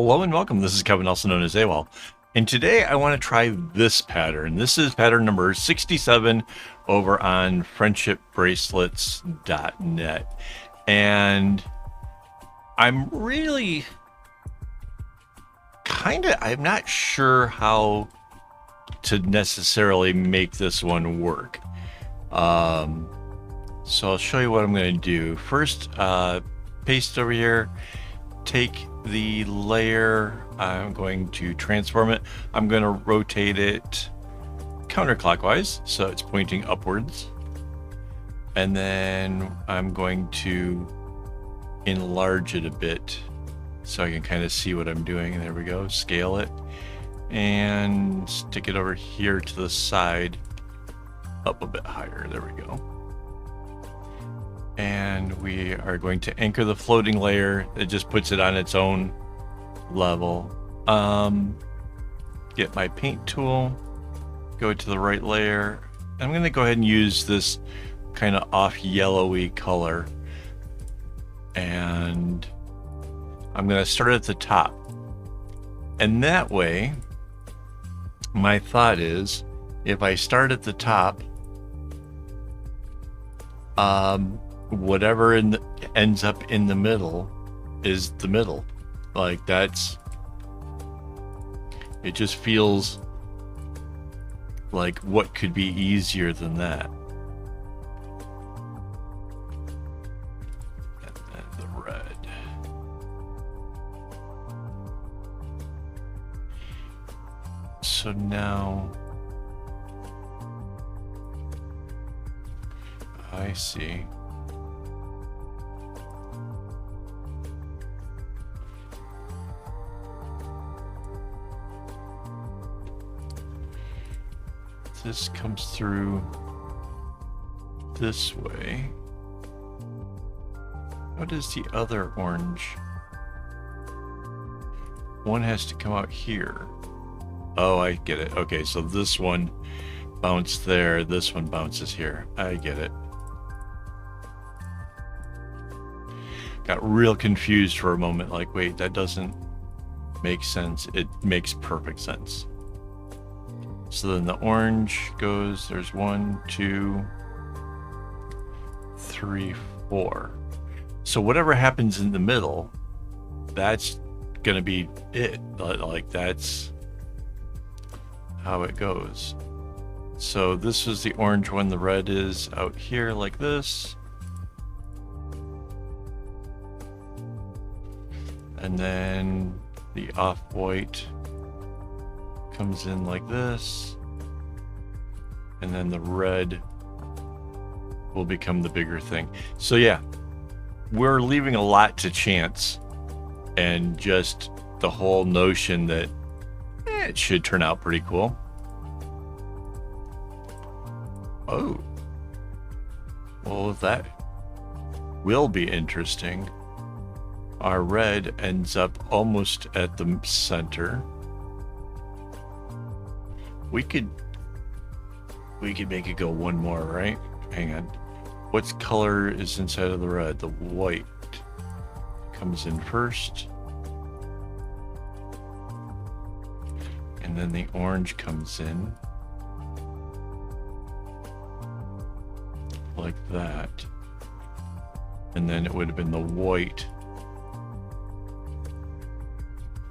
Hello and welcome. This is Kevin, also known as AWOL. And today I want to try this pattern. This is pattern number 67 over on friendshipbracelets.net. And I'm really I'm not sure how to necessarily make this one work. So I'll show you what I'm going to do. First, paste over here. Take the layer, I'm going to transform it. I'm going to rotate it counterclockwise so it's pointing upwards. And then I'm going to enlarge it a bit so I can kind of see what I'm doing. There we go, scale it and stick it over here to the side, up a bit higher. There we go. And we are going to anchor the floating layer. It just puts it on its own level. Get my paint tool, go to the right layer. I'm going to go ahead and use this kind of off yellowy color. And I'm going to start at the top. And that way, my thought is, if I start at the top, whatever ends up in the middle is the middle. Like it just feels like what could be easier than that. And then the red. So now I see. This comes through this way. What is the other orange? One has to come out here. Oh, I get it. Okay, so this one bounced there, this one bounces here. I get it. Got real confused for a moment, like, wait, that doesn't make sense. It makes perfect sense. So then the orange goes, there's 1, 2, 3, 4. So whatever happens in the middle, that's gonna be it. Like that's how it goes. So this is the orange one, the red is out here like this. And then the off-white comes in like this, and then the red will become the bigger thing. So yeah, we're leaving a lot to chance and just the whole notion that it should turn out pretty cool. Oh, well, that will be interesting. Our red ends up almost at the center. We could make it go one more, right? Hang on. What color is inside of the red? The white comes in first. And then the orange comes in. Like that. And then it would have been the white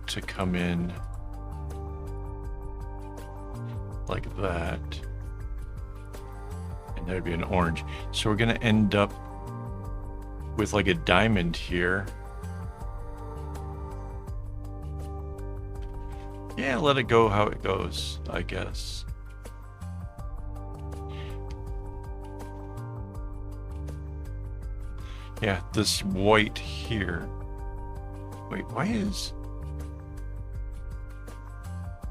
to come in like that, and there'd be an orange. So we're gonna end up with like a diamond here. Yeah, let it go how it goes, I guess. Yeah, this white here. Wait, why is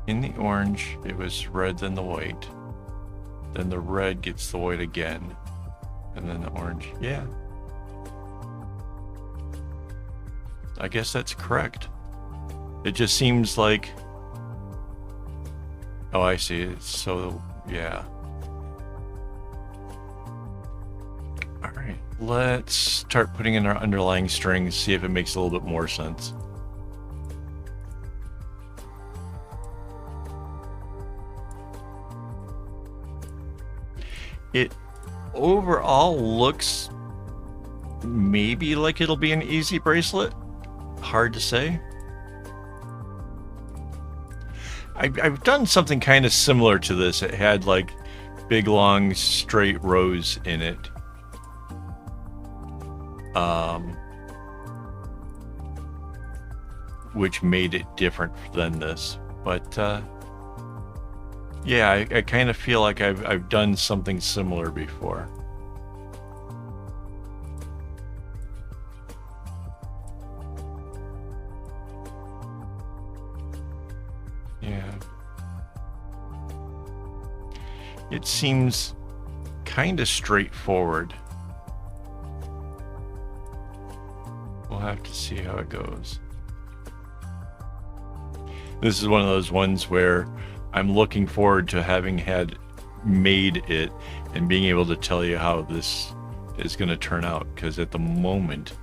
in the orange, it was red, then the white. Then the red gets the white again. And then the orange. Yeah. I guess that's correct. It just seems like... Oh, I see. So, yeah. Alright. Let's start putting in our underlying strings, see if it makes a little bit more sense. It overall looks maybe like it'll be an easy bracelet. Hard to say. I've done something kind of similar to this. It had like big long straight rows in it. Which made it different than this. But yeah, I kind of feel like I've done something similar before. Yeah. It seems kind of straightforward. We'll have to see how it goes. This is one of those ones where I'm looking forward to having had made it and being able to tell you how this is going to turn out, because at the moment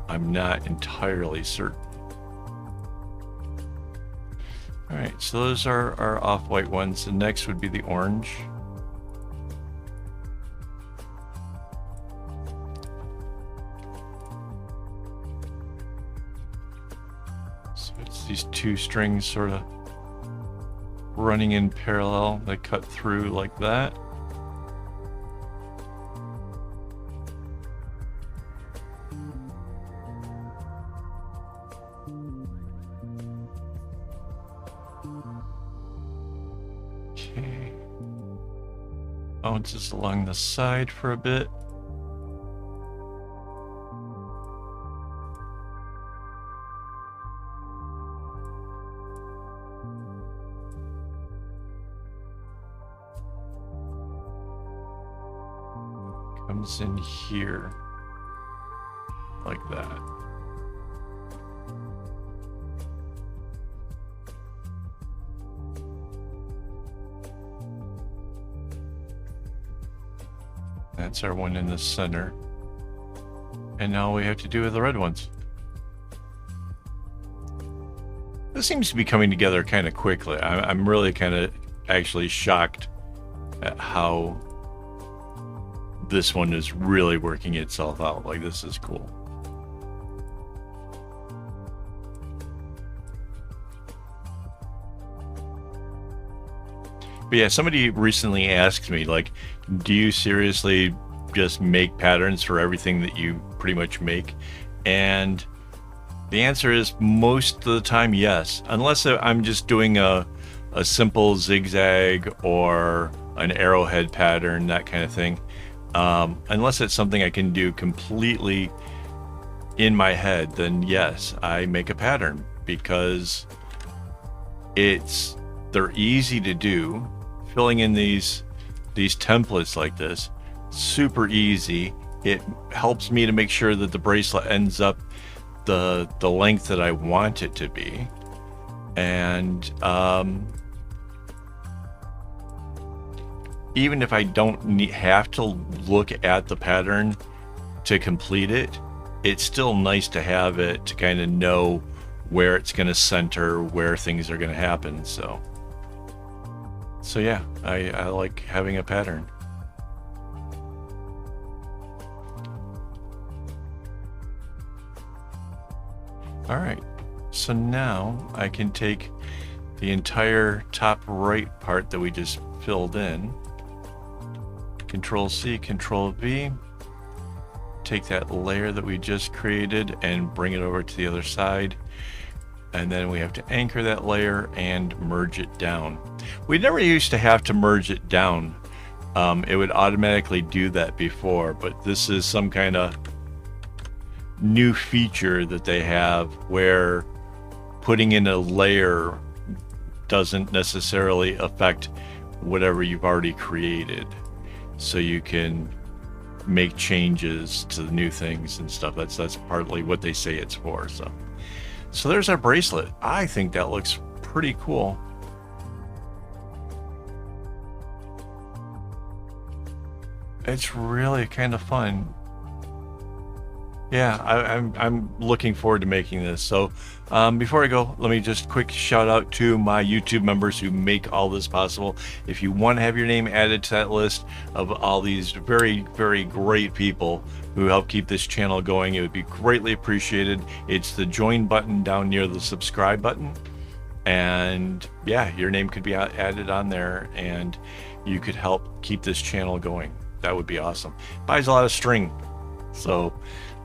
I'm not entirely certain. All right, so those are our off-white ones. The next would be the orange. So it's these two strings sort of running in parallel. They cut through like that. Okay. Bounces along the side for a bit. Comes in here like that. That's our one in the center. And now we have to do with the red ones. This seems to be coming together kind of quickly. I'm really kind of actually shocked at how this one is really working itself out. Like, this is cool. But yeah, somebody recently asked me, like, do you seriously just make patterns for everything that you pretty much make? And the answer is most of the time, yes. Unless I'm just doing a simple zigzag or an arrowhead pattern, that kind of thing. Unless it's something I can do completely in my head, then yes, I make a pattern, because they're easy to do. Filling in these templates like this, super easy. It helps me to make sure that the bracelet ends up the length that I want it to be. And even if I don't have to look at the pattern to complete it, it's still nice to have it to kind of know where it's going to center, where things are going to happen. So yeah, I like having a pattern. All right, so now I can take the entire top right part that we just filled in, Control C, Control V, take that layer that we just created and bring it over to the other side. And then we have to anchor that layer and merge it down. We never used to have to merge it down. It would automatically do that before, but this is some kind of new feature that they have where putting in a layer doesn't necessarily affect whatever you've already created. So you can make changes to the new things and stuff. That's partly what they say it's for. So there's our bracelet. I think that looks pretty cool. It's really kind of fun. Yeah, I'm looking forward to making this. So before I go, let me just quick shout out to my YouTube members who make all this possible. If you want to have your name added to that list of all these very, very great people who help keep this channel going, it would be greatly appreciated. It's the join button down near the subscribe button. And yeah, your name could be added on there and you could help keep this channel going. That would be awesome. Buys a lot of string. So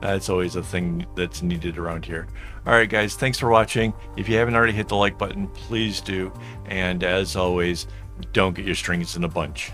that's always a thing that's needed around here. All right, guys, thanks for watching. If you haven't already hit the like button, please do. And as always, don't get your strings in a bunch.